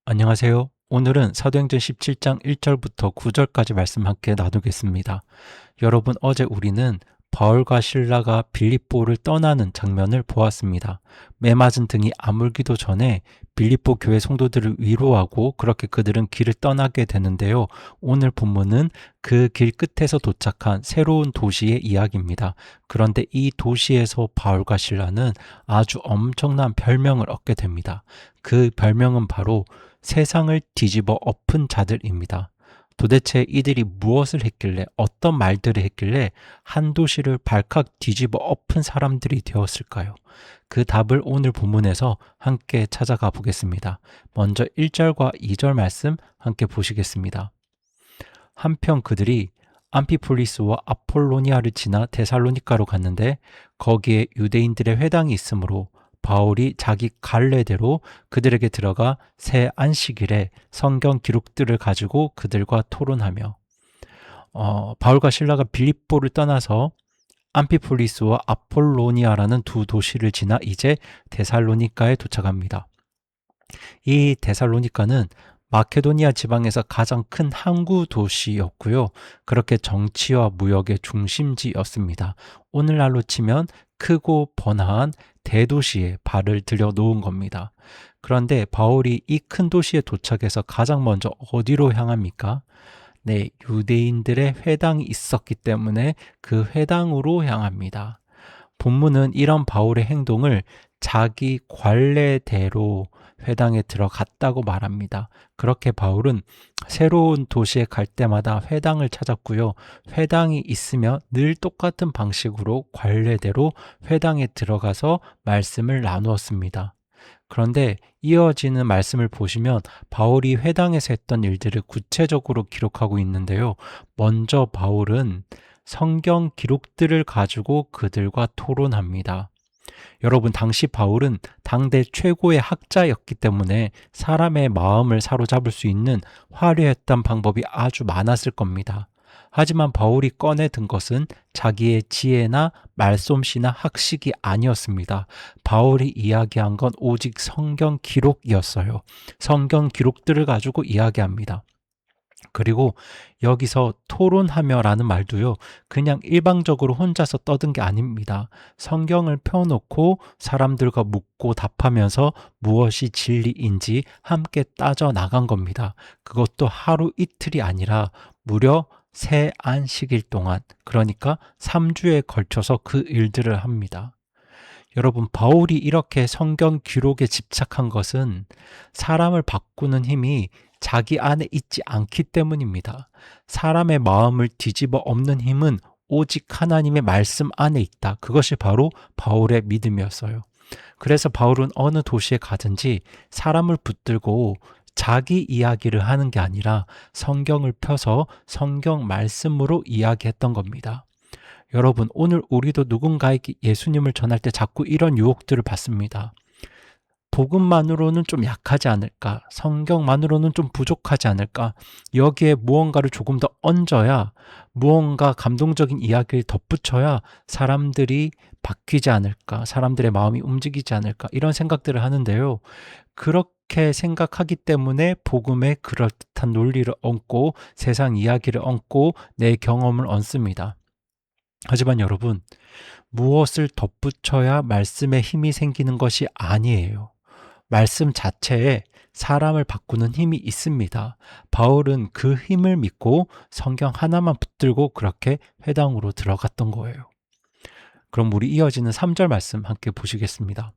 안녕하세요. 오늘은 사도행전 17장 1절부터 9절까지 말씀 함께 나누겠습니다. 여러분, 어제 우리는 바울과 실라가 빌립보를 떠나는 장면을 보았습니다. 매맞은 등이 아물기도 전에 빌립보 교회 성도들을 위로하고 그렇게 그들은 길을 떠나게 되는데요. 오늘 본문은 그 길 끝에서 도착한 새로운 도시의 이야기입니다. 그런데 이 도시에서 바울과 실라는 아주 엄청난 별명을 얻게 됩니다. 그 별명은 바로 세상을 뒤집어 엎은 자들입니다. 도대체 이들이 무엇을 했길래, 어떤 말들을 했길래 한 도시를 발칵 뒤집어 엎은 사람들이 되었을까요? 그 답을 오늘 본문에서 함께 찾아가 보겠습니다. 먼저 1절과 2절 말씀 함께 보시겠습니다. 한편 그들이 암피폴리스와 아폴로니아를 지나 데살로니가로 갔는데 거기에 유대인들의 회당이 있으므로 바울이 자기 갈래대로 그들에게 들어가 새 안식일에 성경 기록들을 가지고 그들과 토론하며 바울과 실라가 빌립보를 떠나서 암피폴리스와 아폴로니아라는 두 도시를 지나 이제 데살로니가에 도착합니다. 이 데살로니가는 마케도니아 지방에서 가장 큰 항구 도시였고요. 그렇게 정치와 무역의 중심지였습니다. 오늘날로 치면 크고 번화한 대도시에 발을 들여놓은 겁니다. 그런데 바울이 이 큰 도시에 도착해서 가장 먼저 어디로 향합니까? 네, 유대인들의 회당이 있었기 때문에 그 회당으로 향합니다. 본문은 이런 바울의 행동을 자기 관례대로 회당에 들어갔다고 말합니다. 그렇게 바울은 새로운 도시에 갈 때마다 회당을 찾았고요. 회당이 있으면 늘 똑같은 방식으로 관례대로 회당에 들어가서 말씀을 나누었습니다. 그런데 이어지는 말씀을 보시면 바울이 회당에서 했던 일들을 구체적으로 기록하고 있는데요. 먼저 바울은 성경 기록들을 가지고 그들과 토론합니다. 여러분, 당시 바울은 당대 최고의 학자였기 때문에 사람의 마음을 사로잡을 수 있는 화려했던 방법이 아주 많았을 겁니다. 하지만 바울이 꺼내든 것은 자기의 지혜나 말솜씨나 학식이 아니었습니다. 바울이 이야기한 건 오직 성경 기록이었어요. 성경 기록들을 가지고 이야기합니다. 그리고 여기서 토론하며라는 말도요, 그냥 일방적으로 혼자서 떠든 게 아닙니다. 성경을 펴놓고 사람들과 묻고 답하면서 무엇이 진리인지 함께 따져 나간 겁니다. 그것도 하루 이틀이 아니라 무려 새 안식일 동안, 그러니까 3주에 걸쳐서 그 일들을 합니다. 여러분, 바울이 이렇게 성경 기록에 집착한 것은 사람을 바꾸는 힘이 자기 안에 있지 않기 때문입니다. 사람의 마음을 뒤집어 엎는 힘은 오직 하나님의 말씀 안에 있다. 그것이 바로 바울의 믿음이었어요. 그래서 바울은 어느 도시에 가든지 사람을 붙들고 자기 이야기를 하는 게 아니라 성경을 펴서 성경 말씀으로 이야기했던 겁니다. 여러분, 오늘 우리도 누군가에게 예수님을 전할 때 자꾸 이런 유혹들을 받습니다. 복음만으로는 좀 약하지 않을까? 성경만으로는 좀 부족하지 않을까? 여기에 무언가를 조금 더 얹어야, 무언가 감동적인 이야기를 덧붙여야 사람들이 바뀌지 않을까? 사람들의 마음이 움직이지 않을까? 이런 생각들을 하는데요. 그렇게 생각하기 때문에 복음에 그럴듯한 논리를 얹고 세상 이야기를 얹고 내 경험을 얹습니다. 하지만 여러분, 무엇을 덧붙여야 말씀에 힘이 생기는 것이 아니에요. 말씀 자체에 사람을 바꾸는 힘이 있습니다. 바울은 그 힘을 믿고 성경 하나만 붙들고 그렇게 회당으로 들어갔던 거예요. 그럼 우리 이어지는 3절 말씀 함께 보시겠습니다.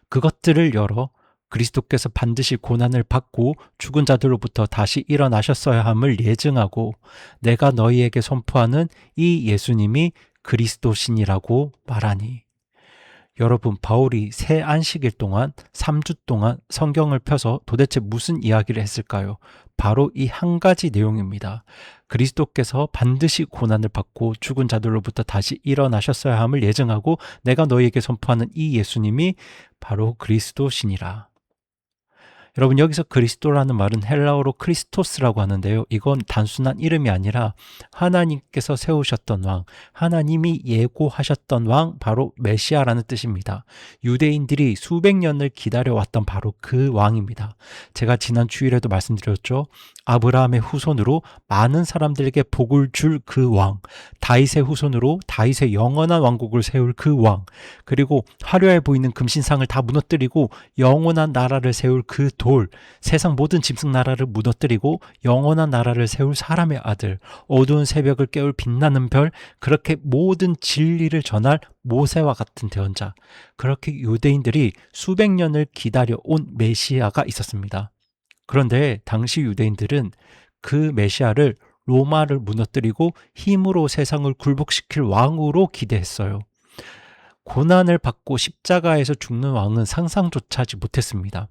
그것들을 열어 그리스도께서 반드시 고난을 받고 죽은 자들로부터 다시 일어나셨어야 함을 예증하고 내가 너희에게 선포하는 이 예수님이 그리스도신이라고 말하니. 여러분, 바울이 새 안식일 동안 3주 동안 성경을 펴서 도대체 무슨 이야기를 했을까요? 바로 이 한 가지 내용입니다. 그리스도께서 반드시 고난을 받고 죽은 자들로부터 다시 일어나셨어야 함을 예증하고 내가 너희에게 선포하는 이 예수님이 바로 그리스도시니라. 여러분 여기서 그리스도라는 말은 헬라어로 크리스토스라고 하는데요. 이건 단순한 이름이 아니라 하나님께서 세우셨던 왕, 하나님이 예고하셨던 왕, 바로 메시아라는 뜻입니다. 유대인들이 수백 년을 기다려왔던 바로 그 왕입니다. 제가 지난 주일에도 말씀드렸죠. 아브라함의 후손으로 많은 사람들에게 복을 줄 그 왕, 다윗의 후손으로 다윗의 영원한 왕국을 세울 그 왕, 그리고 화려해 보이는 금신상을 다 무너뜨리고 영원한 나라를 세울 그 돌, 세상 모든 짐승 나라를 무너뜨리고 영원한 나라를 세울 사람의 아들, 어두운 새벽을 깨울 빛나는 별, 그렇게 모든 진리를 전할 모세와 같은 대언자, 그렇게 유대인들이 수백 년을 기다려온 메시아가 있었습니다. 그런데 당시 유대인들은 그 메시아를 로마를 무너뜨리고 힘으로 세상을 굴복시킬 왕으로 기대했어요. 고난을 받고 십자가에서 죽는 왕은 상상조차 하지 못했습니다.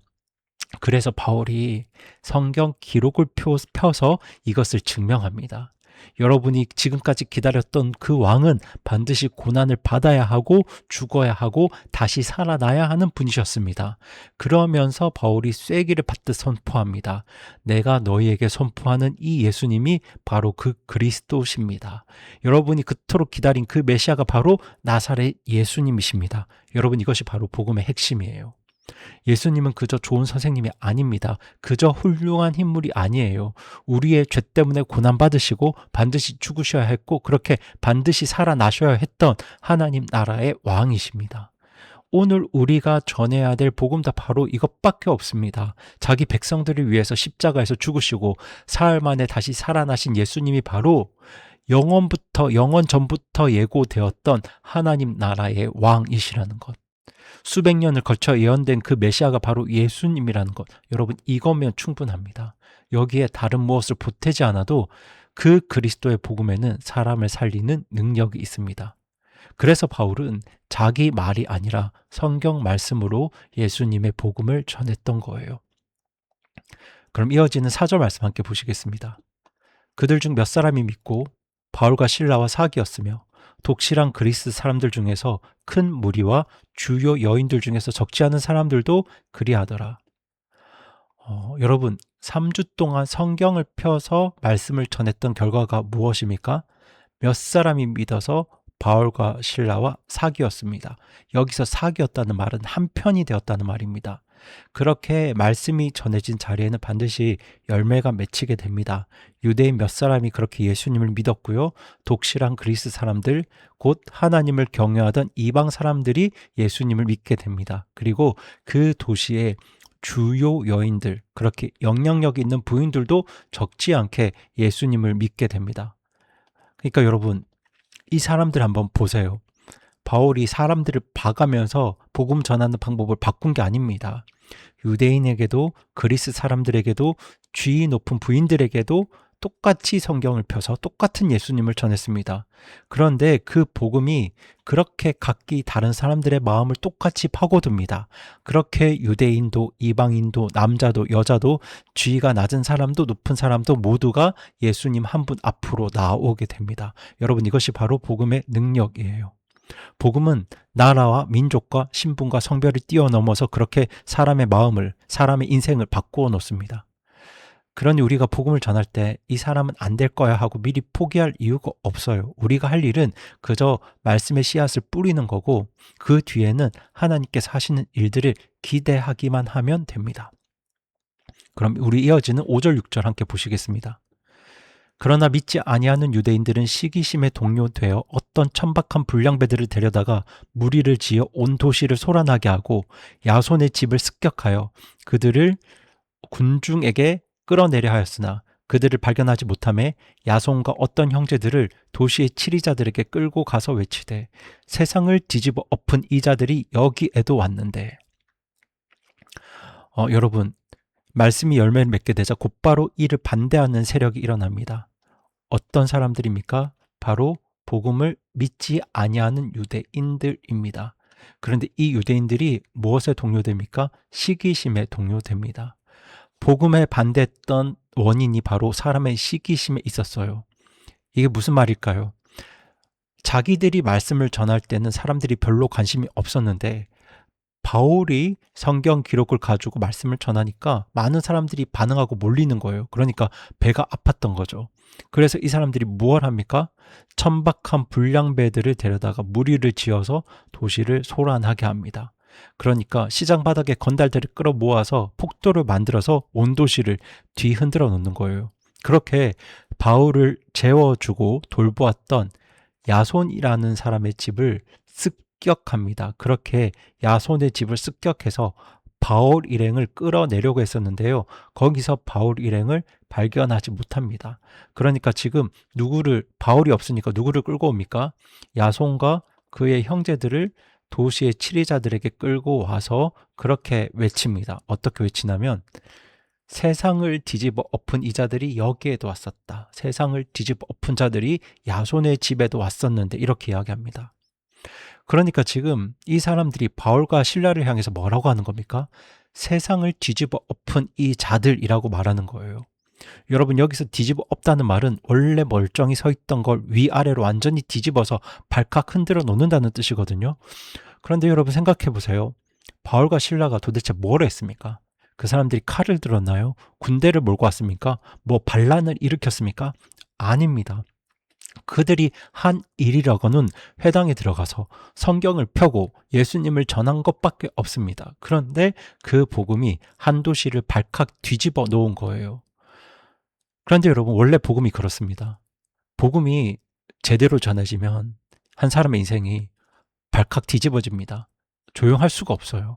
그래서 바울이 성경 기록을 펴서 이것을 증명합니다. 여러분이 지금까지 기다렸던 그 왕은 반드시 고난을 받아야 하고 죽어야 하고 다시 살아나야 하는 분이셨습니다. 그러면서 바울이 쐐기를 받듯 선포합니다. 내가 너희에게 선포하는 이 예수님이 바로 그 그리스도십니다. 여러분이 그토록 기다린 그 메시아가 바로 나사렛 예수님이십니다. 여러분 이것이 바로 복음의 핵심이에요. 예수님은 그저 좋은 선생님이 아닙니다. 그저 훌륭한 인물이 아니에요. 우리의 죄 때문에 고난받으시고 반드시 죽으셔야 했고 그렇게 반드시 살아나셔야 했던 하나님 나라의 왕이십니다. 오늘 우리가 전해야 될 복음도 바로 이것밖에 없습니다. 자기 백성들을 위해서 십자가에서 죽으시고 사흘 만에 다시 살아나신 예수님이 바로 영원 전부터 예고되었던 하나님 나라의 왕이시라는 것. 수백 년을 걸쳐 예언된 그 메시아가 바로 예수님이라는 것. 여러분 이거면 충분합니다. 여기에 다른 무엇을 보태지 않아도 그 그리스도의 복음에는 사람을 살리는 능력이 있습니다. 그래서 바울은 자기 말이 아니라 성경 말씀으로 예수님의 복음을 전했던 거예요. 그럼 이어지는 4절 말씀 함께 보시겠습니다. 그들 중 몇 사람이 믿고 바울과 실라와 사기였으며 독실한 그리스 사람들 중에서 큰 무리와 주요 여인들 중에서 적지 않은 사람들도 그리하더라. 여러분 3주 동안 성경을 펴서 말씀을 전했던 결과가 무엇입니까? 몇 사람이 믿어서 바울과 실라와 사귀었습니다. 여기서 사귀었다는 말은 한편이 되었다는 말입니다. 그렇게 말씀이 전해진 자리에는 반드시 열매가 맺히게 됩니다. 유대인 몇 사람이 그렇게 예수님을 믿었고요. 독실한 그리스 사람들, 곧 하나님을 경외하던 이방 사람들이 예수님을 믿게 됩니다. 그리고 그 도시의 주요 여인들, 그렇게 영향력 있는 부인들도 적지 않게 예수님을 믿게 됩니다. 그러니까 여러분, 이 사람들 한번 보세요. 바울이 사람들을 봐가면서 복음 전하는 방법을 바꾼 게 아닙니다. 유대인에게도 그리스 사람들에게도 지위 높은 부인들에게도 똑같이 성경을 펴서 똑같은 예수님을 전했습니다. 그런데 그 복음이 그렇게 각기 다른 사람들의 마음을 똑같이 파고듭니다. 그렇게 유대인도 이방인도 남자도 여자도 지위가 낮은 사람도 높은 사람도 모두가 예수님 한 분 앞으로 나오게 됩니다. 여러분 이것이 바로 복음의 능력이에요. 복음은 나라와 민족과 신분과 성별을 뛰어넘어서 그렇게 사람의 마음을, 사람의 인생을 바꾸어 놓습니다. 그러니 우리가 복음을 전할 때 이 사람은 안 될 거야 하고 미리 포기할 이유가 없어요. 우리가 할 일은 그저 말씀의 씨앗을 뿌리는 거고 그 뒤에는 하나님께서 하시는 일들을 기대하기만 하면 됩니다. 그럼 우리 이어지는 5절 6절 함께 보시겠습니다. 그러나 믿지 아니하는 유대인들은 시기심에 동요되어 어떤 천박한 불량배들을 데려다가 무리를 지어 온 도시를 소란하게 하고 야손의 집을 습격하여 그들을 군중에게 끌어내려 하였으나 그들을 발견하지 못하매 야손과 어떤 형제들을 도시의 치리자들에게 끌고 가서 외치되 세상을 뒤집어 엎은 이 자들이 여기에도 왔는데. 여러분 말씀이 열매를 맺게 되자 곧바로 이를 반대하는 세력이 일어납니다. 어떤 사람들입니까? 바로 복음을 믿지 아니하는 유대인들입니다. 그런데 이 유대인들이 무엇에 동요됩니까? 시기심에 동요됩니다. 복음에 반대했던 원인이 바로 사람의 시기심에 있었어요. 이게 무슨 말일까요? 자기들이 말씀을 전할 때는 사람들이 별로 관심이 없었는데 바울이 성경 기록을 가지고 말씀을 전하니까 많은 사람들이 반응하고 몰리는 거예요. 그러니까 배가 아팠던 거죠. 그래서 이 사람들이 무엇 합니까? 천박한 불량배들을 데려다가 무리를 지어서 도시를 소란하게 합니다. 그러니까 시장 바닥에 건달들을 끌어 모아서 폭도를 만들어서 온 도시를 뒤흔들어 놓는 거예요. 그렇게 바울을 재워주고 돌보았던 야손이라는 사람의 집을 습격합니다. 그렇게 야손의 집을 습격해서 바울 일행을 끌어내려고 했었는데요. 거기서 바울 일행을 발견하지 못합니다. 그러니까 지금 바울이 없으니까 누구를 끌고 옵니까? 야손과 그의 형제들을 도시의 치리자들에게 끌고 와서 그렇게 외칩니다. 어떻게 외치냐면 세상을 뒤집어 엎은 이 자들이 여기에도 왔었다. 세상을 뒤집어 엎은 자들이 야손의 집에도 왔었는데 이렇게 이야기합니다. 그러니까 지금 이 사람들이 바울과 실라를 향해서 뭐라고 하는 겁니까? 세상을 뒤집어 엎은 이 자들이라고 말하는 거예요. 여러분 여기서 뒤집어 엎다는 말은 원래 멀쩡히 서 있던 걸 위아래로 완전히 뒤집어서 발칵 흔들어 놓는다는 뜻이거든요. 그런데 여러분 생각해 보세요. 바울과 실라가 도대체 뭘 했습니까? 그 사람들이 칼을 들었나요? 군대를 몰고 왔습니까? 뭐 반란을 일으켰습니까? 아닙니다. 그들이 한 일이라고는 회당에 들어가서 성경을 펴고 예수님을 전한 것밖에 없습니다. 그런데 그 복음이 한 도시를 발칵 뒤집어 놓은 거예요. 그런데 여러분 원래 복음이 그렇습니다. 복음이 제대로 전해지면 한 사람의 인생이 발칵 뒤집어집니다. 조용할 수가 없어요.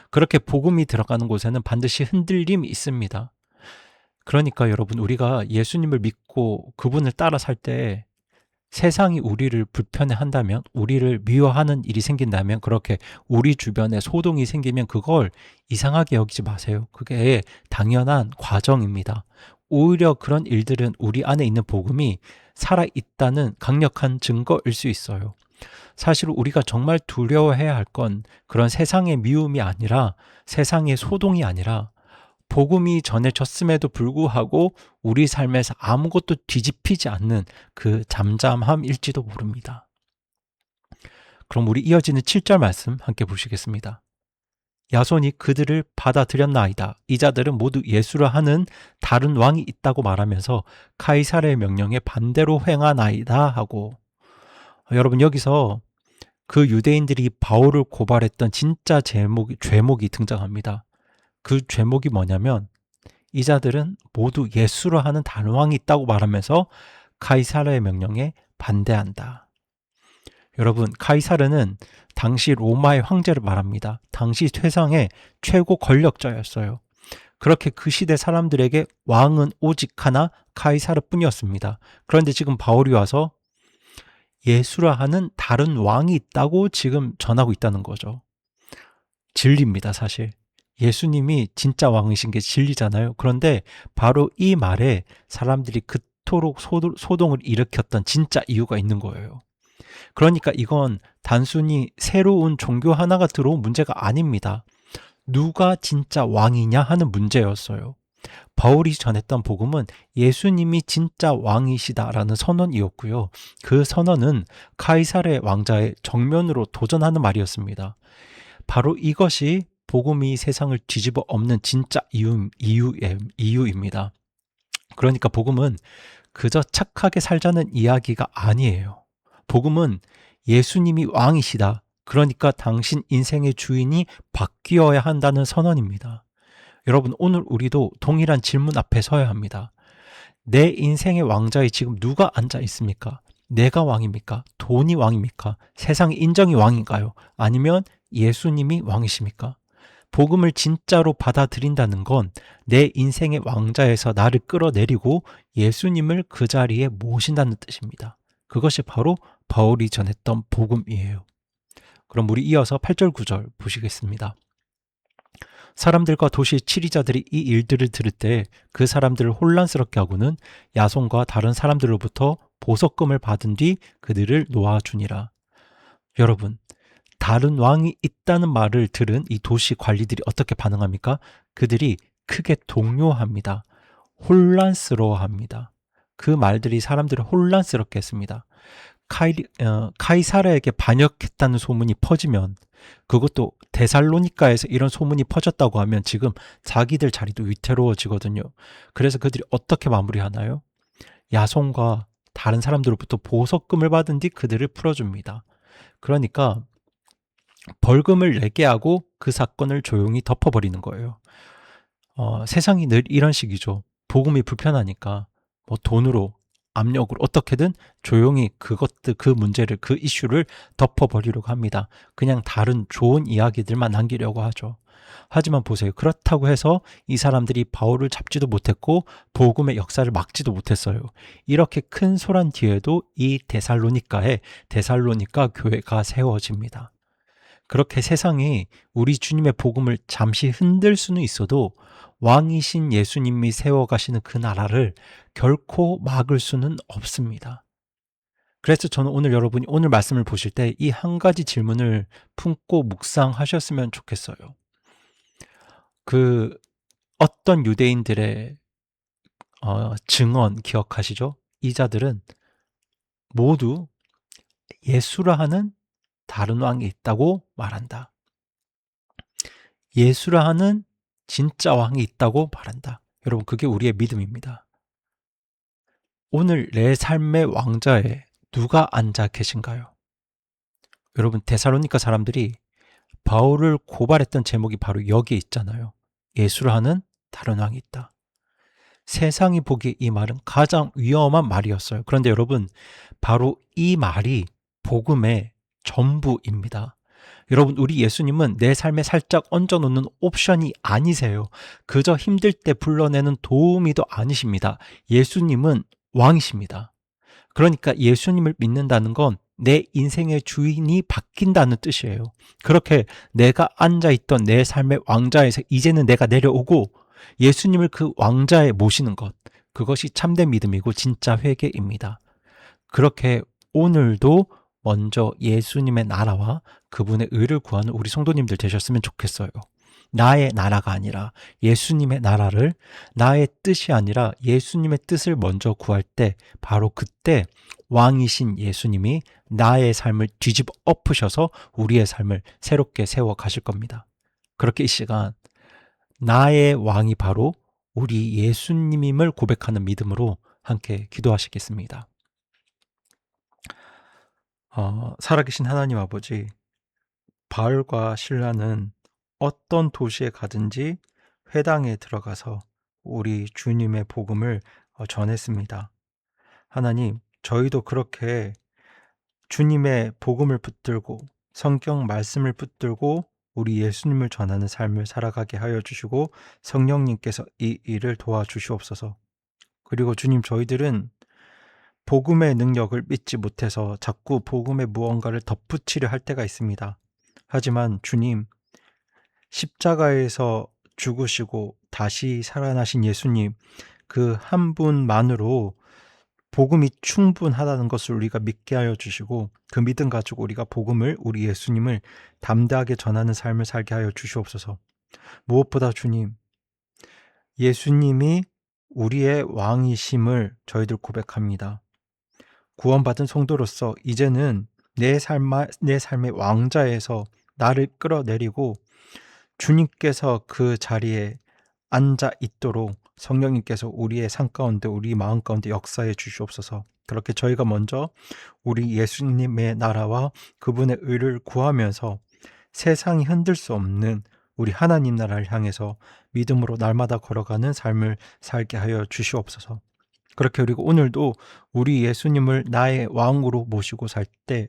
그렇게 복음이 들어가는 곳에는 반드시 흔들림이 있습니다. 그러니까 여러분 우리가 예수님을 믿고 그분을 따라 살 때 세상이 우리를 불편해한다면, 우리를 미워하는 일이 생긴다면, 그렇게 우리 주변에 소동이 생기면 그걸 이상하게 여기지 마세요. 그게 당연한 과정입니다. 오히려 그런 일들은 우리 안에 있는 복음이 살아있다는 강력한 증거일 수 있어요. 사실 우리가 정말 두려워해야 할 건 그런 세상의 미움이 아니라, 세상의 소동이 아니라 복음이 전해졌음에도 불구하고 우리 삶에서 아무것도 뒤집히지 않는 그 잠잠함일지도 모릅니다. 그럼 우리 이어지는 7절 말씀 함께 보시겠습니다. 야손이 그들을 받아들였나이다. 이 자들은 모두 예수라 하는 다른 왕이 있다고 말하면서 카이사르의 명령에 반대로 행하나이다 하고, 여러분 여기서 그 유대인들이 바울을 고발했던 진짜 죄목이 등장합니다. 그 죄목이 뭐냐면 이 자들은 모두 예수라 하는 다른 왕이 있다고 말하면서 카이사르의 명령에 반대한다. 여러분 카이사르는 당시 로마의 황제를 말합니다. 당시 세상의 최고 권력자였어요. 그렇게 그 시대 사람들에게 왕은 오직 하나 카이사르뿐이었습니다. 그런데 지금 바울이 와서 예수라 하는 다른 왕이 있다고 지금 전하고 있다는 거죠. 진리입니다, 사실. 예수님이 진짜 왕이신 게 진리잖아요. 그런데 바로 이 말에 사람들이 그토록 소동을 일으켰던 진짜 이유가 있는 거예요. 그러니까 이건 단순히 새로운 종교 하나가 들어온 문제가 아닙니다. 누가 진짜 왕이냐 하는 문제였어요. 바울이 전했던 복음은 예수님이 진짜 왕이시다라는 선언이었고요. 그 선언은 카이사르의 왕자의 정면으로 도전하는 말이었습니다. 바로 이것이 복음이 세상을 뒤집어 엎는 진짜 이유입니다. 그러니까 복음은 그저 착하게 살자는 이야기가 아니에요. 복음은 예수님이 왕이시다. 그러니까 당신 인생의 주인이 바뀌어야 한다는 선언입니다. 여러분 오늘 우리도 동일한 질문 앞에 서야 합니다. 내 인생의 왕자에 지금 누가 앉아 있습니까? 내가 왕입니까? 돈이 왕입니까? 세상의 인정이 왕인가요? 아니면 예수님이 왕이십니까? 복음을 진짜로 받아들인다는 건 내 인생의 왕자에서 나를 끌어내리고 예수님을 그 자리에 모신다는 뜻입니다. 그것이 바로 바울이 전했던 복음이에요. 그럼 우리 이어서 8절 9절 보시겠습니다. 사람들과 도시의 치리자들이 이 일들을 들을 때 그 사람들을 혼란스럽게 하고는 야손과 다른 사람들로부터 보석금을 받은 뒤 그들을 놓아주니라. 여러분 다른 왕이 있다는 말을 들은 이 도시 관리들이 어떻게 반응합니까? 그들이 크게 동요합니다. 혼란스러워합니다. 그 말들이 사람들을 혼란스럽게 했습니다. 카이사르에게 반역했다는 소문이 퍼지면, 그것도 데살로니가에서 이런 소문이 퍼졌다고 하면 지금 자기들 자리도 위태로워지거든요. 그래서 그들이 어떻게 마무리하나요? 야손과 다른 사람들로부터 보석금을 받은 뒤 그들을 풀어줍니다. 그러니까 벌금을 내게 하고 그 사건을 조용히 덮어버리는 거예요. 세상이 늘 이런 식이죠. 복음이 불편하니까 뭐 돈으로, 압력으로 어떻게든 조용히 그 문제를, 그 이슈를 덮어버리려고 합니다. 그냥 다른 좋은 이야기들만 남기려고 하죠. 하지만 보세요. 그렇다고 해서 이 사람들이 바울을 잡지도 못했고 복음의 역사를 막지도 못했어요. 이렇게 큰 소란 뒤에도 이 데살로니가 교회가 세워집니다. 그렇게 세상이 우리 주님의 복음을 잠시 흔들 수는 있어도 왕이신 예수님이 세워가시는 그 나라를 결코 막을 수는 없습니다. 그래서 저는 오늘 여러분이 오늘 말씀을 보실 때 이 한 가지 질문을 품고 묵상하셨으면 좋겠어요. 그 어떤 유대인들의 증언 기억하시죠? 이 자들은 모두 예수라 하는 다른 왕이 있다고 말한다. 예수라 하는 진짜 왕이 있다고 말한다. 여러분, 그게 우리의 믿음입니다. 오늘 내 삶의 왕좌에 누가 앉아 계신가요? 여러분, 데살로니가 사람들이 바울을 고발했던 제목이 바로 여기에 있잖아요. 예수라 하는 다른 왕이 있다. 세상이 보기에 이 말은 가장 위험한 말이었어요. 그런데 여러분, 바로 이 말이 복음의 전부입니다. 여러분, 우리 예수님은 내 삶에 살짝 얹어놓는 옵션이 아니세요. 그저 힘들 때 불러내는 도우미도 아니십니다. 예수님은 왕이십니다. 그러니까 예수님을 믿는다는 건 내 인생의 주인이 바뀐다는 뜻이에요. 그렇게 내가 앉아있던 내 삶의 왕좌에서 이제는 내가 내려오고 예수님을 그 왕좌에 모시는 것, 그것이 참된 믿음이고 진짜 회개입니다. 그렇게 오늘도 먼저 예수님의 나라와 그분의 의를 구하는 우리 성도님들 되셨으면 좋겠어요. 나의 나라가 아니라 예수님의 나라를, 나의 뜻이 아니라 예수님의 뜻을 먼저 구할 때, 바로 그때 왕이신 예수님이 나의 삶을 뒤집어 엎으셔서 우리의 삶을 새롭게 세워 가실 겁니다. 그렇게 이 시간 나의 왕이 바로 우리 예수님임을 고백하는 믿음으로 함께 기도하시겠습니다. 살아계신 하나님 아버지, 바울과 실라는 어떤 도시에 가든지 회당에 들어가서 우리 주님의 복음을 전했습니다. 하나님, 저희도 그렇게 주님의 복음을 붙들고 성경 말씀을 붙들고 우리 예수님을 전하는 삶을 살아가게 하여 주시고 성령님께서 이 일을 도와주시옵소서. 그리고 주님, 저희들은 복음의 능력을 믿지 못해서 자꾸 복음의 무언가를 덧붙이려 할 때가 있습니다. 하지만 주님, 십자가에서 죽으시고 다시 살아나신 예수님, 그 한 분만으로 복음이 충분하다는 것을 우리가 믿게 하여 주시고 그 믿음 가지고 우리가 복음을, 우리 예수님을 담대하게 전하는 삶을 살게 하여 주시옵소서. 무엇보다 주님, 예수님이 우리의 왕이심을 저희들 고백합니다. 구원받은 성도로서 이제는 내 삶의 왕좌에서 나를 끌어내리고 주님께서 그 자리에 앉아 있도록 성령님께서 우리의 삶 가운데, 우리 마음 가운데 역사해 주시옵소서. 그렇게 저희가 먼저 우리 예수님의 나라와 그분의 의를 구하면서 세상이 흔들 수 없는 우리 하나님 나라를 향해서 믿음으로 날마다 걸어가는 삶을 살게 하여 주시옵소서. 그렇게 그리고 오늘도 우리 예수님을 나의 왕으로 모시고 살 때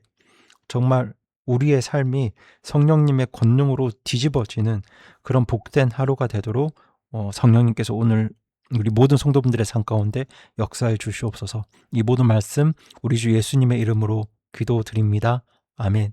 정말 우리의 삶이 성령님의 권능으로 뒤집어지는 그런 복된 하루가 되도록 성령님께서 오늘 우리 모든 성도분들의 삶 가운데 역사해 주시옵소서. 이 모든 말씀 우리 주 예수님의 이름으로 기도드립니다. 아멘.